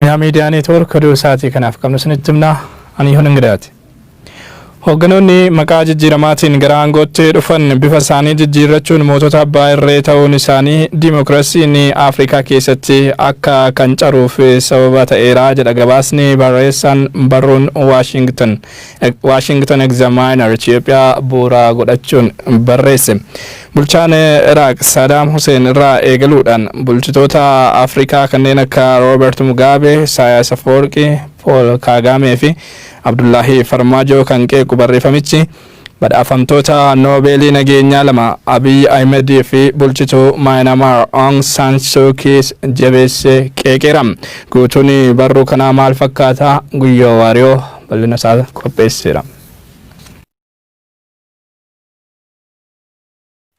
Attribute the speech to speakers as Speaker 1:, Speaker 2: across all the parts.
Speaker 1: Media Network kaduu sa'aatii kanaaf qabnu isinitti himna ani Honingiraati. Hogganoonni maqaa jijjiiramaatiin gara aangootti dhufan bifa isaanii jijjiirrachuun mootota abbaa irree ta'uun isaanii diimokiraasiin Afrikaa keessatti akka kan caruuf sababa ta'eera jedha gabaasni barreessaan barruun Washington Examiner Itoophiyaa bu'uura godhachuun barreesse. Bulchaan Iraq Saddam Hussein irraa eegaluudhaan bulchitoota Afrikaa kanneen akka Robert Mugabe, Isaias Afwerki, Paul Kagame fi Abdullahi Farmaajo kan qeequ barreeffamichi badhaafamtoota Noobeelii nageenyaa lama Abiy Ahmed fi bulchituu Myanmar Aung San Suu Kyi jabeessee qeeqeera. Guutuun barruu kanaa maal fakkaata? Guyyoo Waariyoo bal'ina isaa qopheesseera.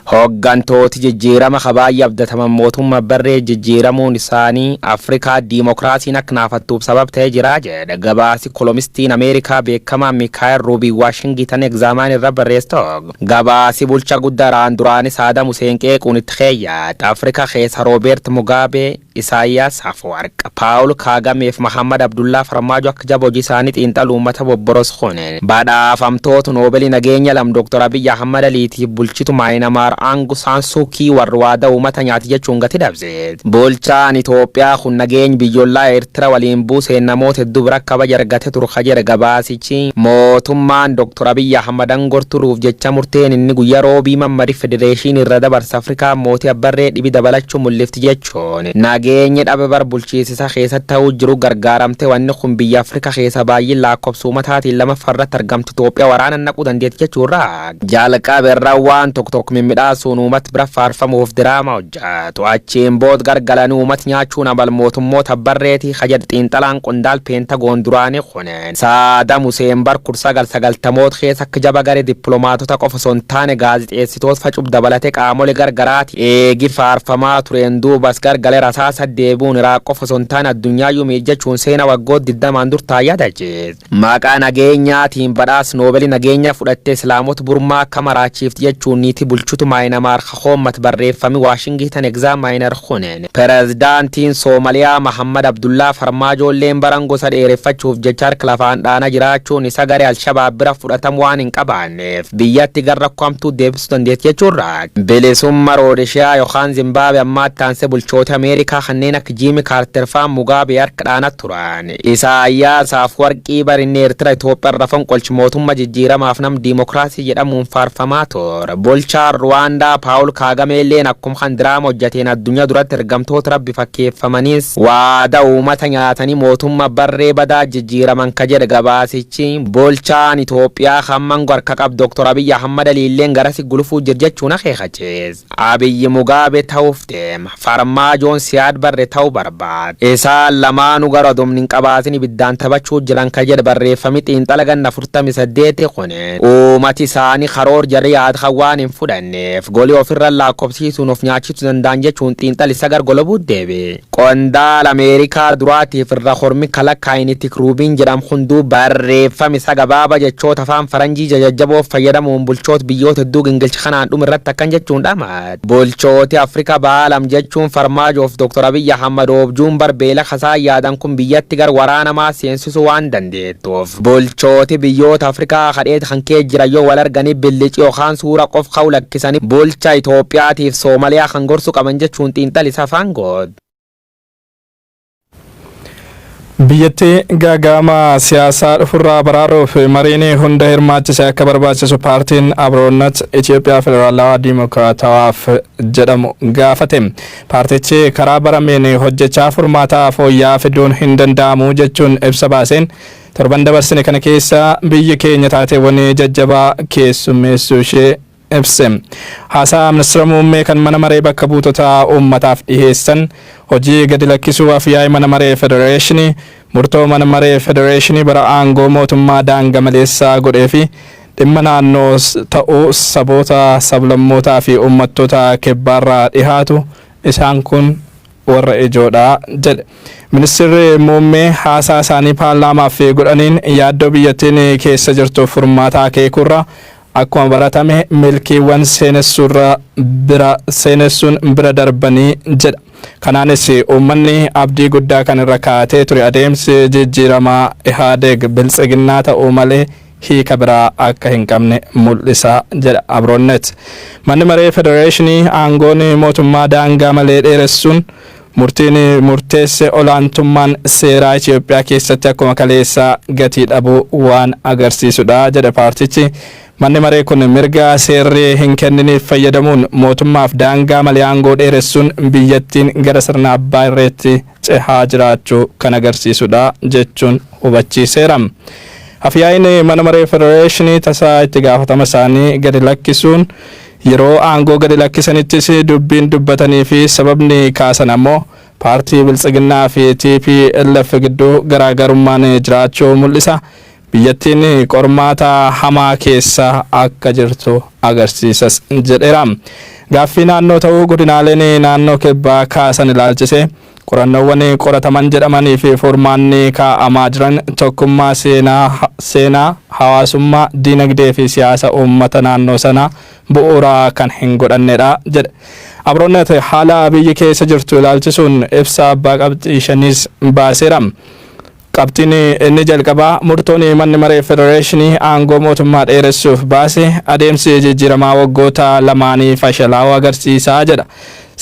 Speaker 2: Hooggantooti jijjiirama kabaayyi abdataman mootummaa barree jijjiiramuun isaanii Afrikaa diimokiraasiin akka naafattuuf sabab ta'ee jira jedha gabaasi kolomistiin Ameerikaa beekamaa Mikaayil Ruubii Washington Examiner irra barreessu. Gabaasi bulcha guddaaraan duraanii Saddam Hussein qeequun itti keeyyaadha. Afrikaa keessa Robert Mugabe, Isaias Afwerki, Paul Kagame fi Mohamed Abdullah Farmaajo akka jaba hojii isaanii xiinxaluu uummata bobboros kune. Badhaafamtoota Noobeelii nageenya lam Dr. Abiy Ahmed Aliitiif bulchitu Myanmar Aung San Suu Kyi warra waadaa uummata nyaati jechuun gati dabse. Bulchaan Itoophiyaa kun nageenya biyyoolaa Eertira waliin buusee namoota hedduu bira kabaja argate turka jedha gabaasichi. Mootummaan Dr. Abiy Ahmed angorturuuf jecha murteen inni guyyaa roobii mammari federeeshinii irra dabarsa Afrikaa mootii abbarree dhibi dabalachuu mul'ifti jechuun. Nageenya dhabe bar bulchiisisa keessatti ta'uu jiru gargaaramte wanni kun biyya Afrikaa keessa baay'ee lakkoofsa uummataatiin lama farratti argamtu Itoophiyaa waraana naquu dandeetti jechuurra. Jalqaba irraa waan tokko mimmiidhaasuun uummata bira faarfamuuf diraama hojjetu. Achiin bood gargalanii uummata nyaachuun abal mootummoota abbarreetii hajad xiinxalaan qondaal peentagoon duraanii kunen. Saddam Hussein bar 1990 keessa akka jaba garee dippiloomaatota qofa osoo hin taane gaazexeessitoota facuuf dabalatee qaamolee gargaraati eegi faarfamaa tureen duubas gargalee rasaasa deebuun Iraaq qofa osoo hin taane addunyaa miidhachuun seena waggoota 20 dur taayyaadaje. Maqaa nageenyaatiin badhaas Noobeelii nageenya fudhattee Islaamota Burmaa akka maraachiifti jechuun niitii bulchutu Myanmar khoomat barreeffami Washington Examiner kunen. Pirezidaantiin Soomaliyaa Mohamed Abdullah Farmaajo illeen baran gosa dheereffachuuf jecha harka lafaan dhaana jiraachuun isa garee Alshabaab bira fudhatamu waan hin qabaanneef biyyatti gara kamtuu deebisuu dandeetti jechuudha. Bilisummaa Roodeshiyaa yookaan Zimbaabe ammaatti taanse bulchoota Ameerikaa kanneen akka Jimmy Carter fa'aa Mugabe harka dhaana turan. Isaayaas Afwerki barinni Eertira Itoophiyaa irra fonqolchi mootummaa jijjiiramaaf nam diimokiraasii jedhamuun faarfamaa ture. Bulchaan Rwanda Paul Kagame illeen akkuma kan diraama hojjeteen addunyaa duratti ergamtoota rabbi fakkeeffamanis waadaa uummata nyaatanii mootummaa barree badaa jijjiiraman ka jedhe gabaasichi. Bulchaan Itoophiyaa hamman harka qabu Dr. Abiy Ahmed illeen garasi gulufuu jechuun akeekachees. Abiy Mugabe ta'uuf deema. Farmaajoon Siyaad barre ta'uu barbaada. Isaan lamaanuu gara domni hin qabaatin ibiddaan taphachuu jiran ka jedhe barreeffami xiinxala ganna 48 kune. Uummati isaanii karoor jarri yaada waan hin fudhanneef golii ofirra lakkoofsiisuun of nyaachisuu danda'an jechuun xiinxalli sagar golobuu deebe. Qondaal Ameerikaa duraatiif irra hormi kalakkaayinitik ruubiin jedhamu hunduu barreeffami isa gabaaba jechoota afaan faranjii jajjaboof fayyadamuun bulchoota biyyoota hedduu gingilcha kanaan dhumu irratti akkan jechuun dhama. Bulchooti Afrikaa baalam jechuun Farmaajoof Dr. Abiy Ahmed objuun barbeela kasaa yaadan kun biyyatti gar waraanamaa seensisuu waan dandeettuuf. Bulchooti biyyoota Afrikaa kadheeti kan kee jira yoo wal arganii billici yookaan suura qof ka'u lakkisanii bulcha Itoophiyaatiif Soomaliyaa kan gorsu qaban jechuun xiinxalli isa afaan godhu.
Speaker 1: Biyyatti gaagama siyaasaa dhufurraa baraaruuf mariin hunda hirmaachisee akka barbaachisu paartiin Abroonnat Itoophiyaa Federaalawaa Diimokiraatawaaf jedhamu gaafate. Paartichi karaa barameen hojjechaa furmaataa fooyya'aa fiduun hin danda'amu jechuun ibsa baaseen torban dabarsine kana keessa biyyi keenya taateewwan jajjabaa keessummeessuu ishee ibse. Haasaa ministeera muummee kan mana maree bakka buutota uummataaf dhiheessan hojii gadi lakkisuu afyaa'ii mana maree federeeshinii murtoo mana maree federeeshinii bara aangoo mootummaa daangaa maleessaa godhee fi dhimma naannoo ta'uu saboota sablammootaa fi uummattoota kibbaarraa dhihaatu isaan kun warra ijoodha jedhe. Ministeerri muummee haasaa isaanii paarlaamaaf godhaniin yaaddoo biyyattiin keessa jirtu furmaataa keekurra akkuma baratame milkiiwwan seenessuun bira darbanii jedha. Kanaanis uummanni abdii guddaa kan irra kaa'atee ture adeemsi jijjiiramaa Ihaadeg biltsiginnaa ta'uu malee hiika biraa akka hin qabne mul'isa jedha Abroonnet. Manni maree federeeshinii aangoon mootummaa daangaa malee dheeressuun murtiin murteesse olaantummaan seeraa Itoophiyaa keessatti akkuma kaleessaa gatii dhabuu waan agarsiisudha jedha paartichi. Manni maree kun mirga seerri hin kenniniif fayyadamuun mootummaaf daangaa malee aangoo dheeressuun biyyattiin gara sirna abbaa irreetti cehaa jiraachuu kan agarsiisudha jechuun hubachiiseera. Afyaa'in mana maree federeeshinii tasaa itti gaafatama isaanii gadi lakkisuun yeroo aangoo gadi lakkisanittis dubbiin dubbatanii fi sababni kaasan ammoo paartii biltsiginnaa fi TPLF gidduu garaagarummaan jiraachuu mul'isa. Biyyattiin qormaata hamaa keessa akka jirtu agarsiisas jedheera. Gaaffii naannoo ta'uu godinaaleen naannoo kibbaa kaasan ilaalchise qorannoowwan qorataman jedhamanii fi furmaanni kaa'amaa jiran tokkummaa seenaa hawaasummaa diinagdee fi siyaasa uummata naannoo sanaa bu'uuraa kan hin godhannedha jedhe. Abroonnet haala biyyi keessa jirtu ilaalchisuun ibsa abbaa qabxii shaniis baaseera. Qabxiin inni jalqabaa murtoon manni maree federeeshinii aangoo mootummaa dheeressuuf baase adeemsi jijjiiramaa waggoota lamaanii fashalaa'uu agarsiisaa jedha.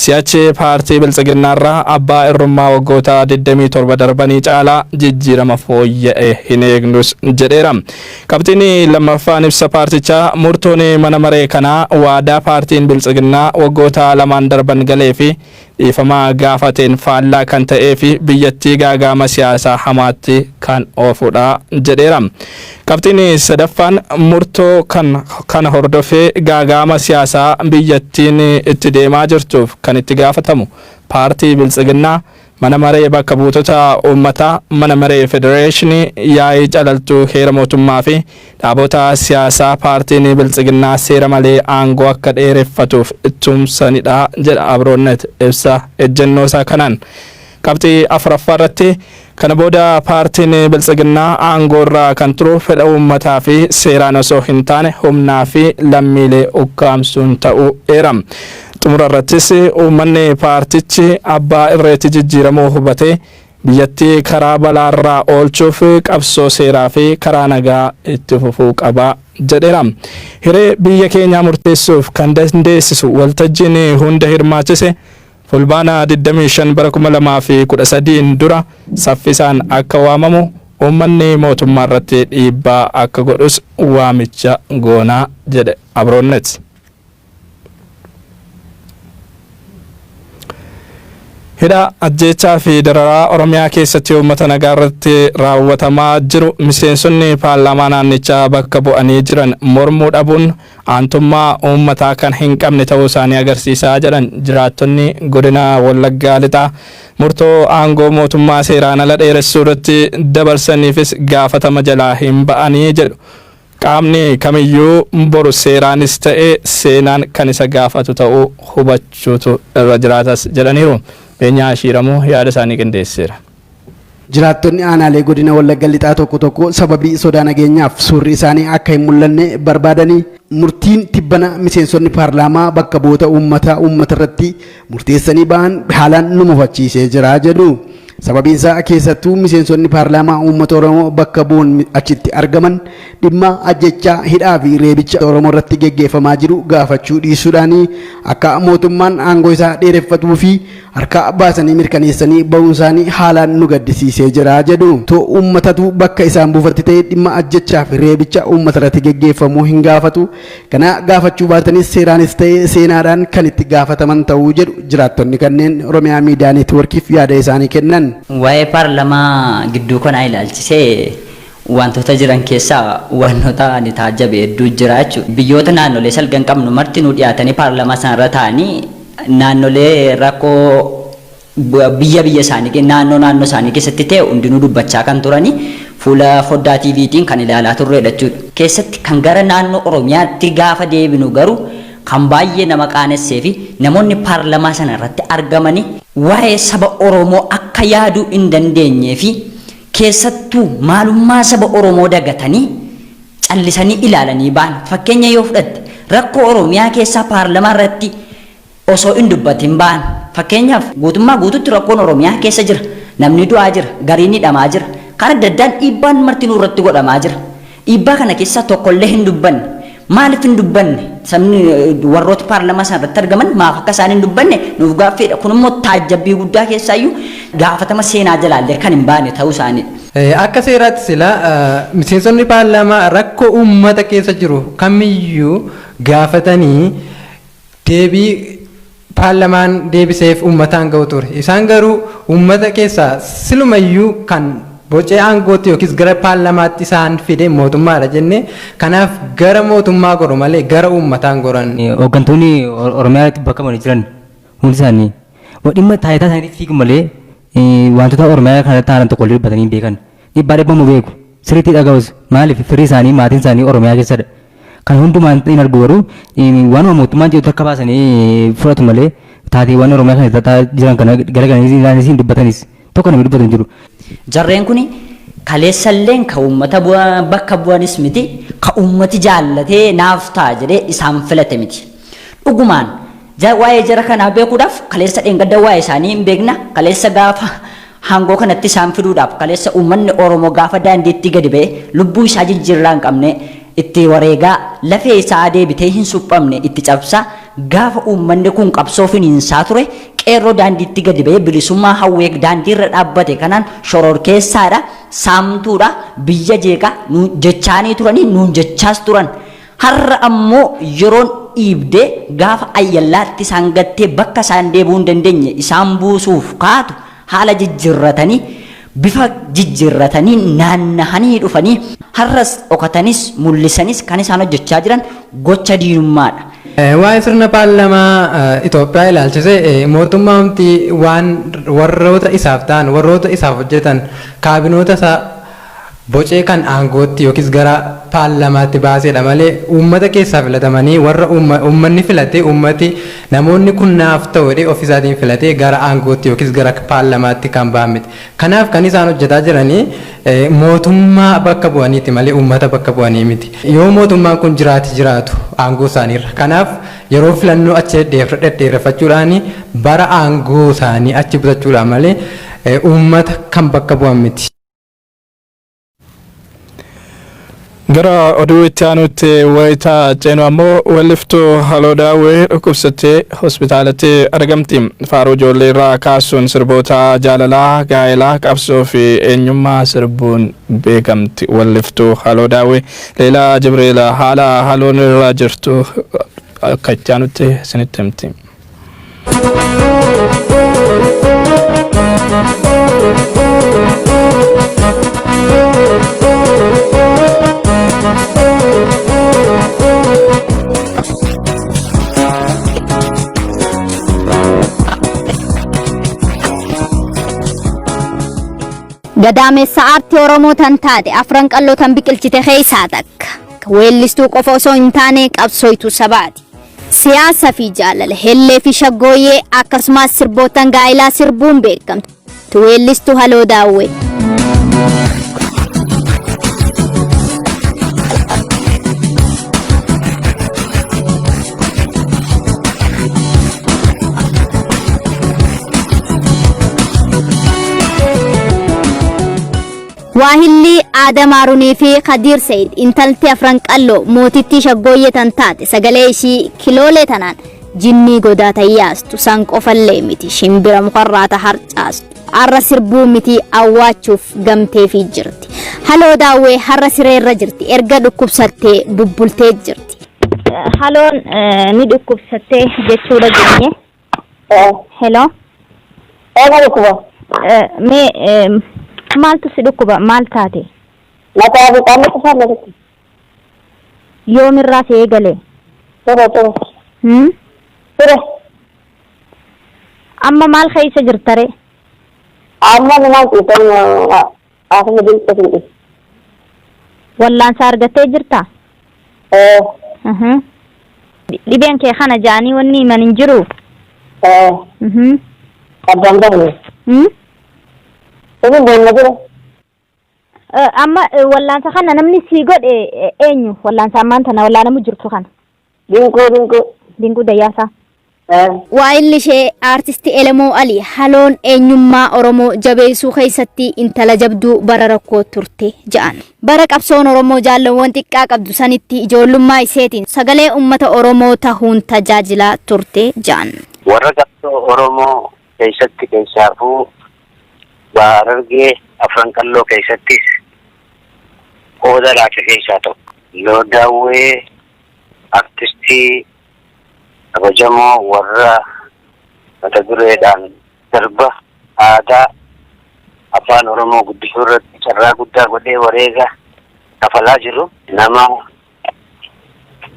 Speaker 1: Si'achi paartii biltsiginnaarraa abbaa irrummaa waggoota 27 darbanii caalaa jijjiirama fooyya'e hin eegnus jedheera. Qabxiin lammaffaan ibsa paartichaa murtoon mana maree kanaa waadaa paartiin biltsiginnaa waggoota lamaan darban galee fi dhiifama gaafateen faallaa kan ta'ee fi biyyattii gaagama siyaasaa hamaatti kan oofudha jedheera. Qabxiin sadaffaan murtoo kan hordofee gaagama siyaasaa biyyattiin itti deemaa jirtuuf kan itti gaafatamu paartii biltsiginnaa mana maree bakka buutota uummataa mana maree federeeshinii yaa'ii calaltuu heera mootummaa fi dhaabota siyaasaa paartiin biltsiginnaa seera malee aangoo akka dheereffatuuf tumsanidha jedha Abroonnet ibsa ejjennoo isaa kanaan. Qabxii afuraffaa irratti kana booda paartiin biltsiginnaa aangoo irraa kan turu fedha uummataa fi seeraan osoo hin taane humnaa fi lammiilee ukkaamsuun ta'uu eera. Xumura irrattis uummanni paartichi abbaa irreetti jijjiiramuu hubatee biyyattii karaa balaarraa oolchuuf qabsoo seeraa fi karaa nagaa itti fufuu qaba jedheera. Hiree biyya keenyaa murteessuuf kan dandeessisu waltajjiin hunda hirmaachise fulbaana 25 bara 2013 dura saffisaan akka waamamu uummanni mootummaa irratti dhiibbaa akka godhus waamicha goonaa jedhe Abroonnet. Hidha ajjeechaa fi dararaa Oromiyaa keessatti uummata nagaa irratti raawwatamaa jiru miseensonni paarlaamaa naannichaa bakka bu'anii jiran mormuu dhabuun aantummaa uummataa kan hin qabne ta'uu isaanii agarsiisaa jedhan jiraattonni godina Wallaggaa Lixaa murtoo aangoo mootummaa seeraan ala dheeressuu irratti dabarsaniifis gaafatama jalaa hin ba'anii jedhu. Qaamni kamiyyuu boru seeraanis ta'ee seenaan kan isa gaafatu ta'uu hubachuutu irra jiraatas jedhaniiru. Beenyaa Shiiramuu yaada isaanii qindeesseera.
Speaker 3: Jiraattonni aanaalee godina Wallagga Lixaa tokko sababii sodaa nageenyaaf suurri isaanii akka hin mul'anne barbaadanii murtiin tibbana miseensonni paarlaamaa bakka bu'oota uummata irratti murteessanii ba'an haalaan nu mufachiisee jira jedhu. Sababiin isaa keessattuu miseensonni paarlaamaa uummata Oromoo bakka bu'uun achitti argaman dhimma ajjechaa hidhaa fi reebicha Oromoo irratti geggeeffamaa jiru gaafachuu dhiisuudhaan akka mootummaan aangoo isaa dheereffatuu fi harka baasanii mirkaneessanii ba'uun isaanii haalaan nu gaddisiisee jira jedhu. To uummatatu bakka isaan buufatti ta'e dhimma ajjechaa fi reebicha uummata irratti geggeeffamuu hin gaafatu. Kana gaafachuu baatanis seeraanis ta'e seenaadhaan kan itti gaafataman ta'uu jedhu jiraattonni kanneen Oromiyaa Miidiyaa Neetwoorkiif yaada isaanii kennan.
Speaker 4: Waa'ee paarlaamaa gidduu kanaa ilaalchisee wantoota jiran keessaa wantoota ani taajjabe hedduu jira jechuudha. Biyyoota naannolee salgan qabnu marti nu dhiyaatanii paarlaamaa sanarra taa'anii naannolee rakkoo biyya isaanii naannoo isaanii keessatti ta'e hundinuu dubbachaa kan turanii fuula foddaa TVtiin kan ilaalaa turredha jechuudha. Keessatti kan gara naannoo Oromiyaatti gaafa deebinu garuu kan baay'ee nama qaanessee fi namoonni paarlaamaa sana irratti argamanii waa'ee saba Oromoo akka yaaduu hin dandeenyee fi keessattuu maalummaa saba Oromoo dagatanii callisanii ilaalanii ba'an. Fakkeenya yoo fudhatte rakkoo Oromiyaa keessaa paarlaamaa irratti osoo hin dubbatin ba'an Fakkeenyaaf guutummaa guututti rakkoon Oromiyaa keessa jira. Namni du'aa jira, gariin hidhamaa jira. Kana daddaan dhiibbaan martinuu irratti godhamaa jira. Dhiibbaa kana keessaa tokkollee hin dubbanne. Maaliif hin dubbanne? Sabni warroota paarlaamaa sana irratti argaman maaf akka isaan hin dubbanne nuuf gaaffiidha. Kun immoo taajjabbii guddaa keessaayyuu gaafatama seenaa jalaallee kan hin baane ta'uu isaaniidha.
Speaker 5: Akka seeraatti sila miseensonni paarlaamaa rakkoo uummata keessa jiru kamiyyuu gaafatanii deebii paarlaamaan deebiseef uummataan ga'u ture. Isaan garuu uummata keessaa silumayyuu kan bocee aangootti yookiis gara paarlaamaatti isaan fide mootummaadha jennee kanaaf gara mootummaa goru malee gara uummataan goran.
Speaker 6: Hooggantoonni Oromiyaatti bakka bu'anii jiran hundi isaanii dhimma taayitaa isaaniitiif fiigu malee wantoota Oromiyaa kanatti ta'an tokkollee dubbatanii beekan. Dhibbaa dhibbamu beeku sirriitti dhaga'us maaliif firii isaanii maatiin isaanii Oromiyaa keessadha. Kan hundumaan hin argu garuu waanuma mootummaan jedhu akka baasanii fudhatu malee taateewwan Oromiyaa kana ta'aa jiran kana galagalanii hin dubbatanis tokko namni dubbatan jiru.
Speaker 4: Jarreen kun kaleessalleen ka uummata bakka bu'anis miti ka uummati jaallatee naaf ta'a jedhee isaan filate miti. Dhugumaan waa'ee jara kanaa beekuudhaaf kaleessa dheengadda waa'ee isaanii hin beekna kaleessa gaafa hangoo kanatti isaan fiduudhaaf kaleessa uummanni Oromoo gaafa daandiitti gadi ba'e lubbuu isaa jijjiirraa hin qabne itti wareegaa lafee isaa deebitee hin suphamne itti cabsaa gaafa uummanni kun qabsoo finiinsaa ture qeerroo daandiitti gadi ba'ee bilisummaa hawwee daandiirra dhaabbate kanaan shororkeessaadha saamtuudha biyya jeeqaa jechaanii turanii nuun jechaas turan har'a ammoo yeroon dhiibdee gaafa ayyallaatti isaan gattee bakka isaan deebi'uu hin dandeenye isaan buusuuf kaatu haala jijjiirratanii bifa jijjiirratanii naannahanii dhufanii har'as dhokatanis mul'isanis kan isaan hojjechaa jiran gocha diinummaadha.
Speaker 5: Waa'ee sirna paarlaamaa Itoophiyaa ilaalchisee mootummaamti waan warroota isaaf ta'an warroota isaaf hojjetan kaabinoota isaa bocee kan aangootti yookiis gara paarlaamaatti baasedha malee uummata keessaa filatamanii warra uummanni filate uummati namoonni kun naaf ta'u jedhee ofisaatiin filatee gara aangootti yookiis gara paarlaamaatti kan baamite. Kanaaf kan isaan hojjetaa jiranii mootummaa bakka bu'aniiti malee uummata bakka bu'anii miti. Yoo mootummaan kun jiraatu aangoo isaaniirra. Kanaaf yeroo filannoo achi dhedheereffachuudhaan bara aangoo isaanii achi butachuudhaan malee uummata kan bakka bu'an miti.
Speaker 1: Gara oduu itti aanutti wayitaa ceenu ammoo weelliftuu Haloo Daawwee dhukkubsattee hospitaalatti argamti. Faaruu ijoollee irraa kaasuun sirboota jaalalaa, gaa'elaa, qabsoo fi eenyummaa sirbuun beekamti. Weelliftuu Haloo Daawwee Leelaa Jibriila haala haloon irra jirtu akka itti aanutti isinitti himti.
Speaker 7: Gadaamessa aartii Oromoo tan taate afran qalloo tan biqilchite keessaa takka weellistuu qofa osoo hin taane qabsooytuu sabaati. Siyaasa fi jaalala hellee fi shaggooyyee akkasumas sirbootan gaa'ilaa sirbuun beekamti. Weellistuu Haloo Daawwee. Waahilli Adam Arunii fi Khadir Said intalti afran qalloo mootitti shaggooyyee tan taate sagalee ishii kiloolee tanaan jinnii godaa tayyaastu san qofallee miti shimbira mukarraata harcaastu har'a sirbuu miti awwaachuuf gamteefii jirti. Haloo Daawwee har'a sireerra jirti erga dhukkubsattee bubbultee jirti. Haloon ni dhukkubsattee jechuudha jennee. Hello. Maaltu si dhukkuba maal taate?
Speaker 8: Mataa buqaanii qofaan lalitti.
Speaker 7: Yoomirraa si eegalee?
Speaker 8: Ture.
Speaker 7: Amma maal keessa jirtare?
Speaker 8: Amma namaan xiitan haasuma dinqa sinqi.
Speaker 7: Wallaansa argattee jirtaa? Dhibeen kee kana ja'anii wanni himan hin jiru?
Speaker 8: Addaan bahne. Ini boleh lagi.
Speaker 7: Amma wallaansa kana namni si godhe eenyu wallaansa ammaan tana wallaana mu jirtu kana?
Speaker 8: Dinku.
Speaker 7: Dinku Dayyaasa. Waa'illi ishee aartisti Elemoo Alii haloon eenyummaa Oromoo jabeessuu keessatti intala jabduu bara rakkoo turte jedhan. Bara qabsoon Oromoo jaalawwan xiqqaa qabdu sanitti ijoollummaa iseetiin sagalee uummata Oromoo tahuun tajaajilaa turte jedhan.
Speaker 9: Warra qabsoo Oromoo keessatti keessaafuu Harargee Afran Qalloo keessattis qooda laata keessaa tokko. Loo Daawwee artistii kabajamoo warra mata dureedhaan darba aadaa afaan Oromoo guddisuu irratti carraa guddaa godhee wareega kafalaa jiru nama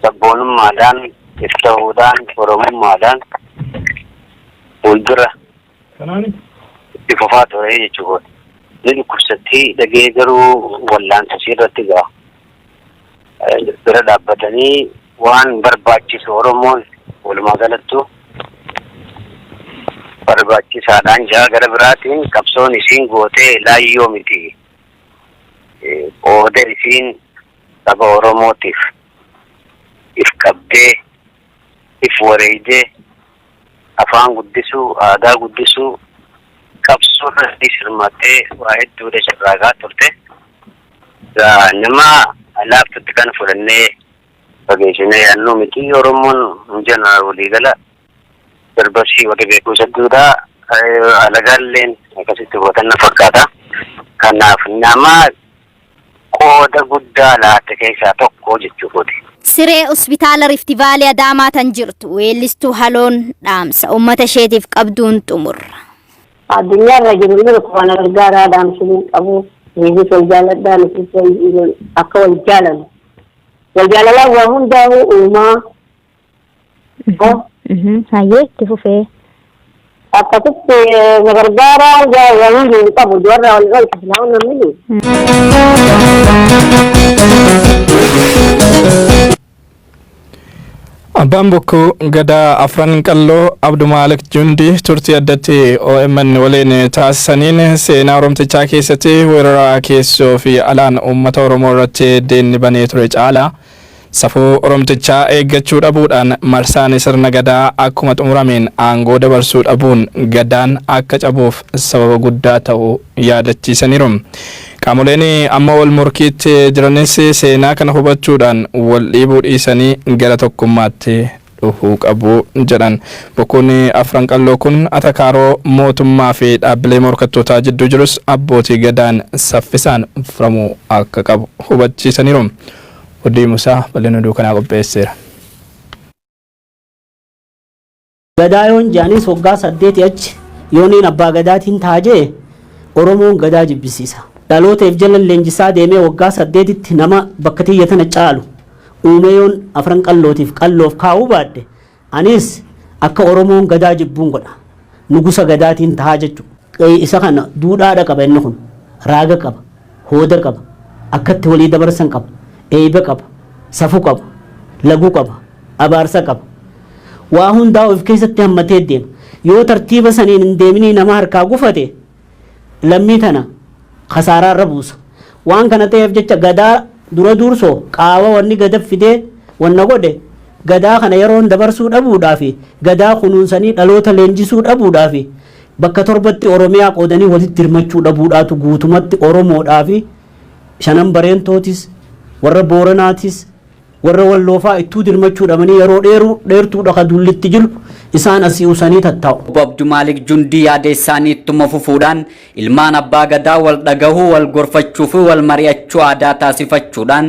Speaker 9: sabboonummaadhaan iftahuudhaan Oromummaadhaan fuuldura itti fufaa ture jechuudha. Ni dhukkubsattii dhagee garuu wallaansa irratti ga'a. Bira dhaabbatanii waan barbaachisu Oromoon walumaa galattu barbaachisaadhaan jaa gara biraatiin qabsoon isiin gootee laayyoo miti. Qooda isiin saba Oromootiif if qabdee if wareegdee afaan guddisuu aadaa guddisuu qabsoo irratti hirmattee waa hedduudha carraagaa turte. Nama laaftutti kan fudhannee fageessinee yaannoo miti. Oromoon jeneraal waliigala darbasii wada beekuu sadduudha. Alagaalleen akkasitti hubatanna fakkaata. Kanaaf nama qooda guddaa laatte keessaa tokko jechuudha.
Speaker 7: Siree hospitaala Rift Vaalii Adaamaa tan jirtu weellistuu haloon dhaamsa uummata isheetiif qabduun xumurra.
Speaker 8: Addunyaa irra jiru ni waan gargaaraa dhaamsuun qabu. Niinis wal jaaladhaa nutis akka wal jaalan. Wal jaalalaa waa hundaa'u uumaa.
Speaker 7: Hayyee itti fufee.
Speaker 8: Akkasitti gargaaraa jaalalaa hin qabu. Warra wal qabsiisaa namni.
Speaker 1: Abbaan bokkuu Gadaa Afran Qalloo Abdumaalik Jundii turtii addatti OMN waliin taasisaniin seenaa Oromtichaa keessatti weerara keessoo fi alaan uummata Oromoo irratti deenni banee ture caala safuu Oromtichaa eeggachuu dhabuudhaan marsaan sirna Gadaa akkuma xumurameen aangoo dabarsuu dhabuun Gadaan akka cabuuf sababa guddaa ta'uu yaadachiisaniiru. Qaamoleen amma wal morkiitti jiranis seenaa kana hubachuudhaan wal dhiibuu dhiisanii gara tokkummaatti dhufuu qabu jedhan. Bokkuun Afran Qalloo kun atakaaroo mootummaa fi dhaabbilee morkattootaa jidduu jirus abbootii Gadaan saffisaan furamuu akka qabu hubachiisaniiru. Oddii Musaa bal'ina oduu kanaa qopheesseera.
Speaker 10: Gadaayoon jaanis waggaa 8 achi yooniin abbaa Gadaatiin taajee Oromoon Gadaa jibbisiisa. Dhalooteef jala leenjisaa deemee waggaa 8tti nama bakka tiyyatana caalu uumeyoon Afran Qallootiif qalloof kaa'uu baadde anis akka Oromoon Gadaa jibbuun godha. Nugusa Gadaatiin tahaa jechuudha. Isa kana duudhaadha qaba inni kun. Raaga qaba, hooda qaba, akkatti walii dabarsan qaba, eeba qaba, safuu qaba, laguu qaba, abaarsa qaba. Waa hundaa of keessatti hammatee deema. Yoo tartiiba saniin hin deeminii nama harkaa gufate lammii tana khasaaraa irra buusa. Waan kana ta'eef jecha Gadaa dura dursoo qaawa wanni Gada fidee wanna godhe Gadaa kana yeroon dabarsuu dhabuudhaa fi Gadaa kunuunsanii dhaloota leenjisuu dhabuudhaa fi bakka 7tti Oromiyaa qoodanii walitti hirmachuu dhabuudhaatu guutumatti Oromoodhaa fi shanan bareentootis warra Booranaatis warra Walloofaa ittuu dirmachuu dhabanii yeroo dheertuudha ka dullitti jiru isaan asii usanii tattaa'u.
Speaker 11: Obbo Abdumaalik Jundii yaada isaanii ittuma fufuudhaan ilmaan abbaa Gadaa wal dhagahuu wal gorfachuu fi wal mari'achuu aadaa taasifachuudhaan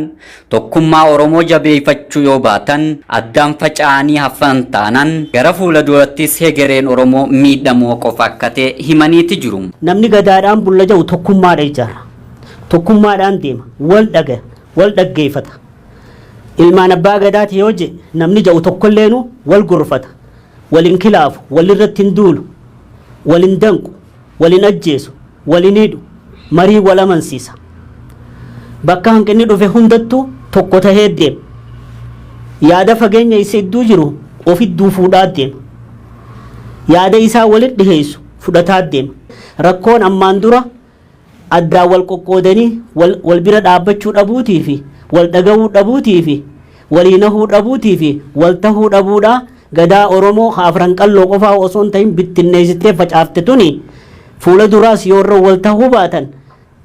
Speaker 11: tokkummaa Oromoo jabeeffachuu yoo baatan addaan faca'anii hafan taanaan gara fuula durattis hegereen Oromoo miidhamoo qofa akka ta'e himaniiti jiru.
Speaker 10: Namni Gadaadhaan bulla jiru tokkummaadha ijaara. Tokkummaadhaan deema wal dhaggeeffata. Ilmaan abbaa Gadaati yoo je namni jiru tokkolleenu wal gorfata. Walin kilaafu, walirratti hin duulu, walin danqu, walin ajjeesu, walin hidhu, marii wal amansiisa. Bakka hanqinni dhufe hundattuu tokko tahee deema. Yaada fageenya isa idduu jiru ofidduu fuudhaa deema. Yaada isaa walit dhiheessu fudhataa deema. Rakkoon ammaan dura addaan wal qoqqoodanii wal bira dhaabbachuu dhabuutii fi wal dhagahuu dhabuutii fi walii nahuu dhabuutii fi wal tahuu dhabuudhaa gadaa Oromoo afran qalloo qofaa osoo hin ta'in bittinneessitee facaafte tuni fuula duraas yoo irra wal ta'uu baatan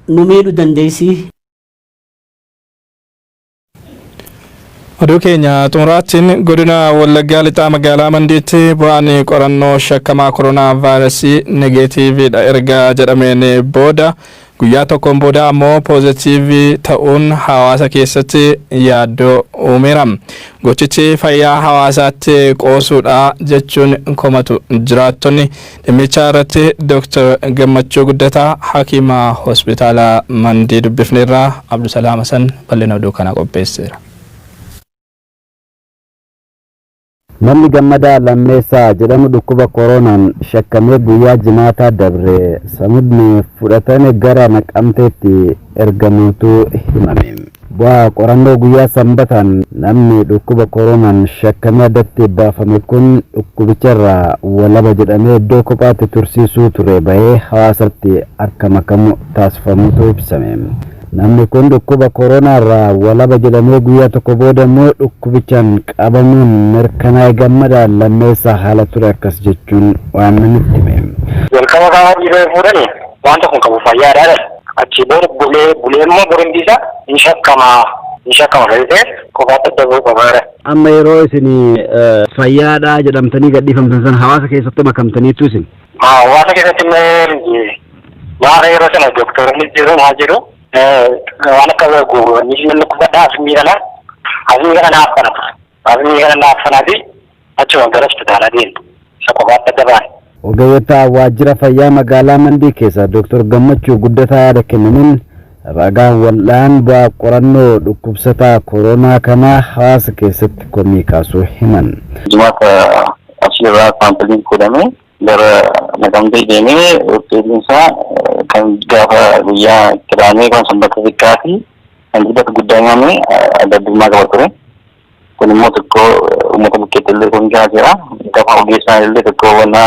Speaker 10: nu miidhuu dandeessi.
Speaker 1: Oduu keenya xumuraatiin godina Wallaggaa lixaa magaalaa Mandiitti bu'aan qorannoo shakkamaa koronaa vaayirasii negeetiiviidha erga jedhameen booda guyyaa tokkoon booda ammoo poozitiivii ta'uun hawaasa keessatti yaaddoo uumeera. Gochichi fayyaa hawaasaatti qoosuudha jechuun komatu jiraattonni dhimmicha irratti Dr. Gammachuu Guddataa Hakiima Hospitaala Mandii dubbifneerraa Abdusalaam Hasan bal'ina oduu kana qopheesseera.
Speaker 12: Namni Gammadaa Lammeessaa jedhamu dhukkuba koronaan shakkamee guyyaa jimaataa dabre samudni fudhatame gara Naqamteetti ergamuutu himame. Bu'aa qorannoo guyyaa sanbataan namni dhukkuba koronaan shakkamee addatti baafame kun dhukkubicharraa walaba jedhamee iddoo kophaatti tursiisuu ture bahee hawaasatti akka makamu taasifamuutu ibsame. Namni kun dhukkuba koronaa walaba jedhamee guyyaa tokko booda immoo dhukkubichaan qabamuun mirkanaa'e Gammadaa Lammeessaa haala ture akkas jechuun waan nutti hime.
Speaker 9: Jalqaba gaafa dhiibee fuudhani wanta kun qabu fayyaadha. Achi booda bulee immoo borondiisa hin shakkama ta'ee kophaatti adda bahuu qabaadha.
Speaker 12: Amma yeroo isin fayyaadha jedhamtanii gadhiifamtan sana hawaasa keessatti makamtaniitu isin?
Speaker 9: Hawaasa keessatti maara yeroo sana dooktoronni jiru maal jedhu waan akka gogoonni namni kubbadhaa asmii kana naaf kanaati achuma gara hospitaala deemu isa kophaatti adda baane.
Speaker 12: Ogeeyyota waajjira fayyaa magaalaa Mandii keessa Dr. Gammachuu Guddataa yaada kennaniin ragaan wal'aan bu'aa qorannoo dhukkubsataa koronaa kanaa hawaasa keessatti komii kaasuu himan.
Speaker 9: Jimaata asirraa saampiliin fuudhamee gara Naqamtee deemee hoteelinsaa kan gaafa guyyaa kiraamee kan sanbata xiqqaa fi kan dibata guddaa nyaanne adda addummaa qaba ture. Kun immoo tokko uummata bukkeetti illee kun jira. Gaafa ogeessaa illee tokko wanna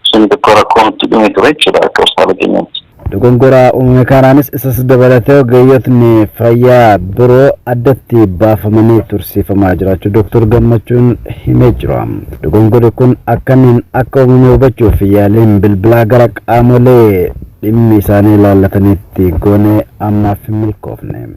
Speaker 9: sun tokko rakkoo nutti dhume ture jechuudha akka hospitaala keenyaatti.
Speaker 12: Dogongoraa uumame kanaanis isas dabalatee ogeeyyotni fayyaa biroo addatti baafamanii tursiifamaa jiraachuu Dr. Gammachuun himee jira. Dogongorri kun akkamiin akka uumame hubachuuf yaaliin bilbilaa gara qaamolee dhimmi isaanii ilaallatanitti goone ammaaf hin milkoofne.